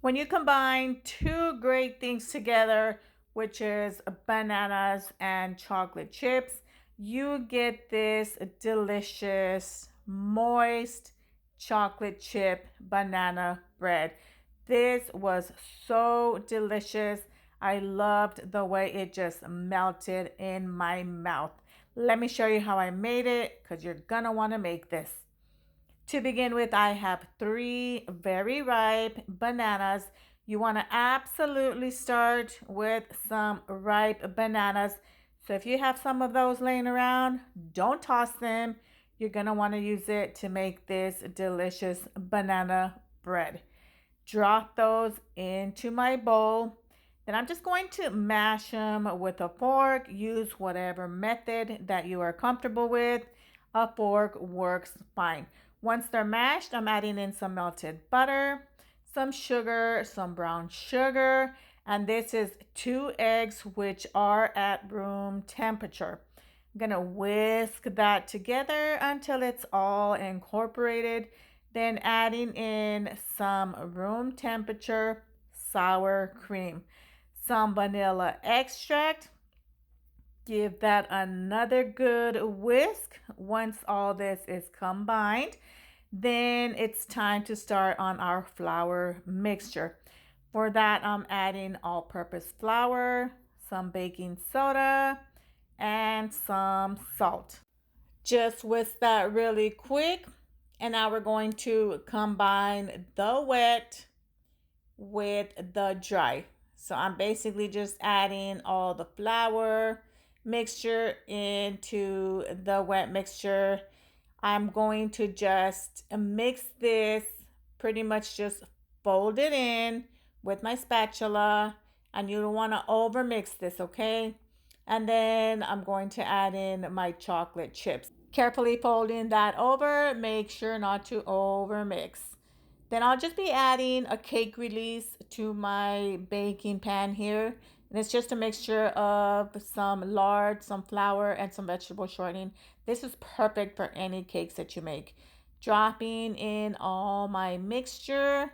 When you combine two great things together, which is bananas and chocolate chips, you get this delicious, moist chocolate chip banana bread. This was so delicious. I loved the way it just melted in my mouth. Let me show you how I made it because you're gonna want to make this. To begin with, I have three very ripe bananas. You want to absolutely start with some ripe bananas. So if you have some of those laying around, don't toss them. You're going to want to use it to make this delicious banana bread. Drop those into my bowl. Then I'm just going to mash them with a fork. Use whatever method that you are comfortable with. A fork works fine. Once they're mashed, I'm adding in some melted butter, some sugar, some brown sugar, and this is 2 eggs, which are at room temperature. I'm gonna whisk that together until it's all incorporated. Then adding in some room temperature sour cream, some vanilla extract. Give that another good whisk. Once all this is combined, then it's time to start on our flour mixture. For that, I'm adding all-purpose flour, some baking soda, and some salt. Just whisk that really quick. And now we're going to combine the wet with the dry. So I'm basically just adding all the flour mixture into the wet mixture. I'm going to just mix this, pretty much just fold it in with my spatula, and you don't want to over mix this, okay? And then I'm going to add in my chocolate chips. Carefully folding that over, make sure not to over mix. Then I'll just be adding a cake release to my baking pan here. And it's just a mixture of some lard, some flour, and some vegetable shortening. This is perfect for any cakes that you make. Dropping in all my mixture.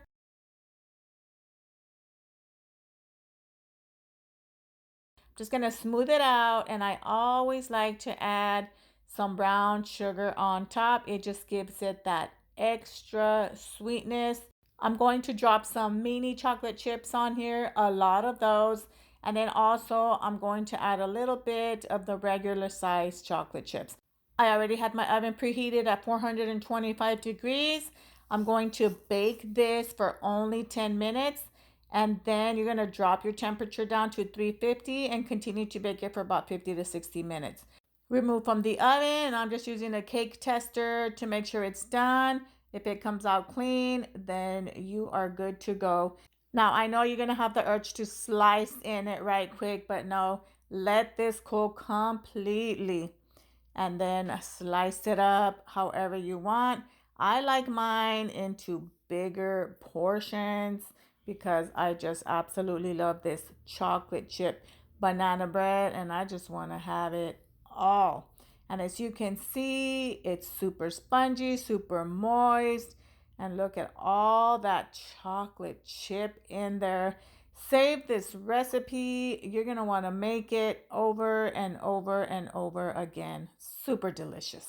Just gonna smooth it out, and I always like to add some brown sugar on top. It just gives it that extra sweetness. I'm going to drop some mini chocolate chips on here, a lot of those. And then also I'm going to add a little bit of the regular size chocolate chips. I already had my oven preheated at 425 degrees. I'm going to bake this for only 10 minutes. And then you're going to drop your temperature down to 350 and continue to bake it for about 50 to 60 minutes. Remove from the oven. I'm just using a cake tester to make sure it's done. If it comes out clean, then you are good to go. Now, I know you're going to have the urge to slice in it right quick, but no, let this cook completely and then slice it up however you want. I like mine into bigger portions because I just absolutely love this chocolate chip banana bread, and I just want to have it all. And as you can see, it's super spongy, super moist, and look at all that chocolate chip in there. Save this recipe. You're going to want to make it over and over and over again. Super delicious.